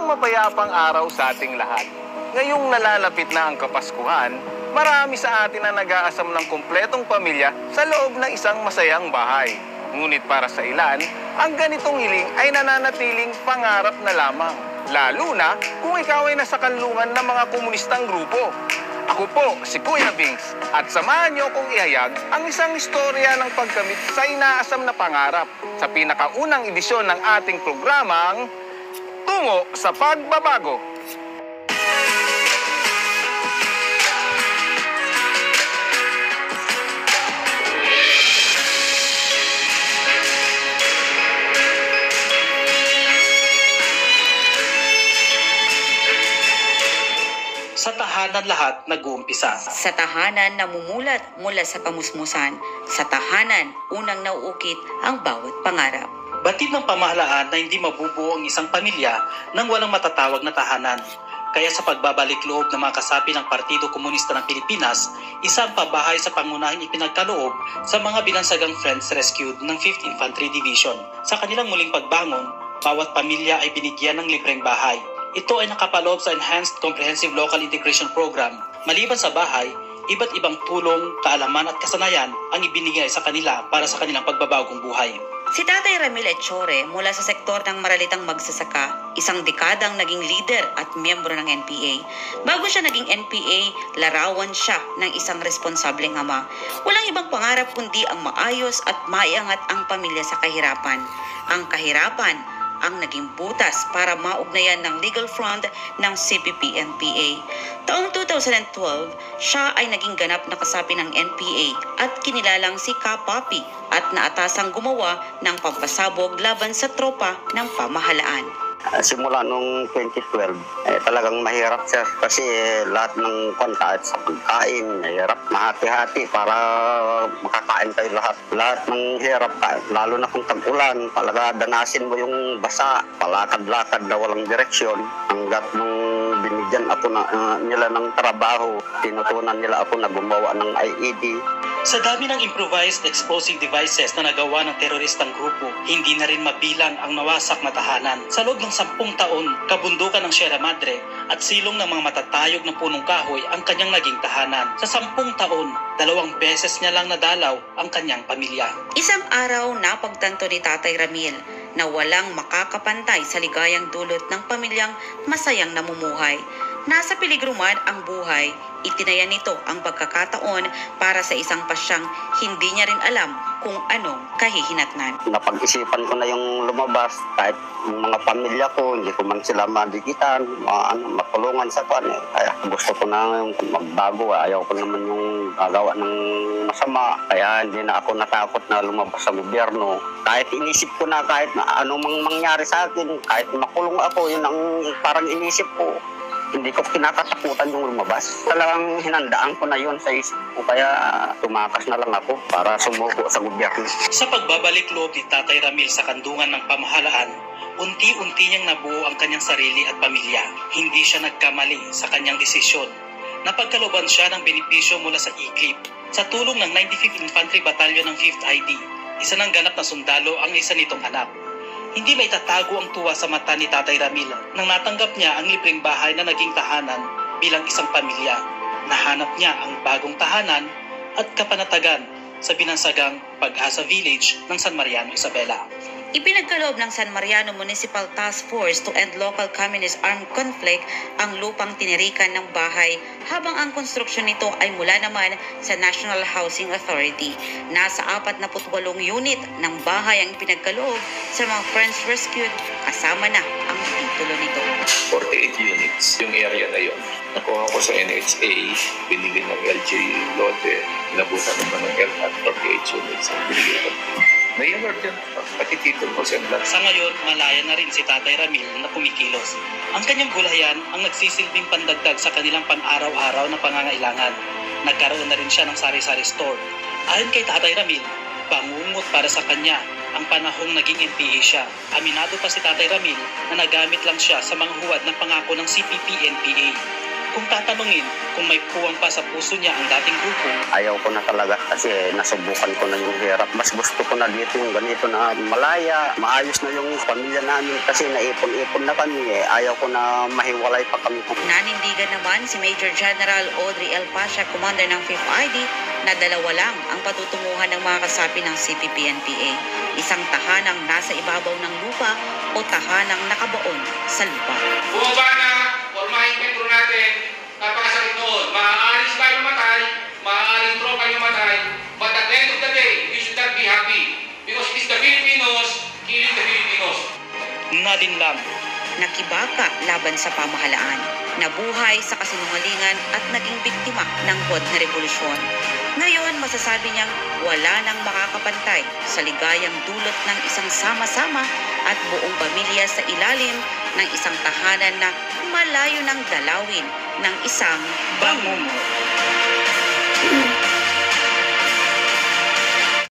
isang mapayapang araw sa ating lahat. Ngayong nalalapit na ang Kapaskuhan, marami sa atin na nag-aasam ng kumpletong pamilya sa loob ng isang masayang bahay. Ngunit para sa ilan, ang ganitong hiling ay nananatiling pangarap na lamang. Lalo na kung ikaw ay nasa kanlungan ng mga komunistang grupo. Ako po si Kuya Bings at samahan niyo kong ihayag ang isang istorya ng pagkamit sa inaasam na pangarap sa pinakaunang edisyon ng ating programang Tungo sa Pagbabago. Sa tahanan lahat nag-uumpisa. Sa tahanan namumulat mula sa kamusmusan. Sa tahanan unang nauukit ang bawat pangarap. Batid ng pamahalaan na hindi mabubuo ang isang pamilya nang walang matatawag na tahanan. Kaya sa pagbabalik loob ng mga kasapi ng Partido Komunista ng Pilipinas, isang pabahay sa pangunahing ipinagkaloob sa mga binansagang Friends Rescued ng 5th Infantry Division. Sa kanilang muling pagbangon, bawat pamilya ay binigyan ng libreng bahay. Ito ay nakapaloob sa Enhanced Comprehensive Local Integration Program. Maliban sa bahay, iba't ibang tulong, kaalaman at kasanayan ang ibinigay sa kanila para sa kanilang pagbabagong buhay. Si Tatay Ramil Echore mula sa sektor ng Maralitang Magsasaka, isang dekadang naging leader at miyembro ng NPA. Bago siya naging NPA, larawan siya ng isang responsableng ama. Walang ibang pangarap kundi ang maayos at maiangat ang pamilya sa kahirapan. Ang kahirapan ang naging butas para maugnayan ng legal front ng CPP-NPA. Taong 2012, siya ay naging ganap na kasapi ng NPA at kinilalang si Kapapi at naatasang gumawa ng pampasabog laban sa tropa ng pamahalaan. Simula nung 2012, talagang mahirap siya kasi lahat ng kontaat sa pagkain, mahirap mahati-hati para makakain tayo lahat. Lahat ng hirap, lalo na kung tag-ulan, talaga danasin mo yung basa, palakad-lakad na walang direksyon. Hanggat nung binigyan ako nila ng trabaho, tinutunan nila ako na gumawa ng IED. Sa dami ng improvised explosive devices na nagawa ng teroristang grupo, hindi na rin mabilang ang nawasak na tahanan. Sa loob ng 10 taon, kabundukan ng Sierra Madre at silong ng mga matatayog na punong kahoy ang kanyang naging tahanan. Sa 10 taon, 2 beses niya lang nadalaw ang kanyang pamilya. Isang araw napagtanto ni Tatay Ramil na walang makakapantay sa ligayang dulot ng pamilyang masayang namumuhay. Nasa peligro man ang buhay, itinaya nito ang pagkakataon para sa isang pasyang hindi niya rin alam kung anong kahihinatnan. Napag-isipan ko na yung lumabas kahit yung mga pamilya ko, hindi ko man sila madikitan, matulungan sa kwan. Kaya gusto ko na yung magbago, ayaw ko naman yung gagawa ng masama. Kaya hindi na ako natakot na lumabas sa gobyerno. Kahit inisip ko na kahit na anong mangyari sa akin, kahit makulong ako, yun ang parang inisip ko. Hindi ko kinakatakutan yung lumabas. Talagang hinandaan ko na yun sa isip ko. Kaya tumakas na lang ako para sumuko sa gobyerno. Sa pagbabalik loob ni Tatay Ramil sa kandungan ng pamahalaan, unti-unti niyang nabuo ang kanyang sarili at pamilya. Hindi siya nagkamali sa kanyang desisyon. Napagkalooban siya ng benepisyo mula sa ICLIP. Sa tulong ng 95th Infantry Battalion ng 5th ID, isa ng ganap na sundalo ang isa nitong anak. Hindi may tatago ang tuwa sa mata ni Tatay Ramil nang natanggap niya ang libreng bahay na naging tahanan bilang isang pamilya. Nahanap niya ang bagong tahanan at kapanatagan sa binansagang Pag-asa Village ng San Mariano, Isabela. Ipinagkaloob ng San Mariano Municipal Task Force to End Local Communist Armed Conflict ang lupang tinirikan ng bahay habang ang konstruksyon nito ay mula naman sa National Housing Authority. Nasa 48 unit ng bahay ang ipinagkaloob sa mga Friends Rescued, kasama na ang titulo nito. 48 units yung area na yun. Nakuha ko sa NHA, binili ng LG Lote, inabutan naman ng LHAT, 48 units ang binili ko. Nai-award yan, pati titulo ko sa LHAT. Sa ngayon, malaya na rin si Tatay Ramil na kumikilos. Ang kanyang gulayan ang nagsisilbing pandagdag sa kanilang pang-araw-araw na pangangailangan. Nagkaroon na rin siya ng sari-sari store. Ayon kay Tatay Ramil, bangungot para sa kanya ang panahong naging NPA siya. Aminado pa si Tatay Ramil na nagamit lang siya sa mga huwad ng pangako ng CPP-NPA. Kung tatanungin kung may puwang pa sa puso niya ang dating grupo, Ayaw ko na talaga kasi nasubukan ko na yung hirap. Mas gusto ko na dito yung ganito na malaya, maayos na yung pamilya namin kasi naipon-ipon na kami eh. Ayaw ko na mahiwalay pa kami. Nanindigan naman si Major General Audrey L. Pasha, commander ng 5th ID, na dalawa lang ang patutunguhan ng mga kasapi ng CPP-NPA. Isang tahanang nasa ibabaw ng lupa o tahanang nakabaon sa lupa. Bumaba na, formahin metro natin, napakasakit noon. Maaaring tayo matay, maaaring tropa yung matay, but at the end of the day, we should not be happy. Because it is the Filipinos killing the Filipinos. nalinlang. Nakibaka laban sa pamahalaan, nabuhay sa kasinungalingan at naging biktima ng hod na revolusyon. Ngayon, masasabi niyang wala nang makakapantay sa ligayang dulot ng isang sama-sama at buong pamilya sa ilalim ng isang tahanan na malayo ng dalawin ng isang bangungot.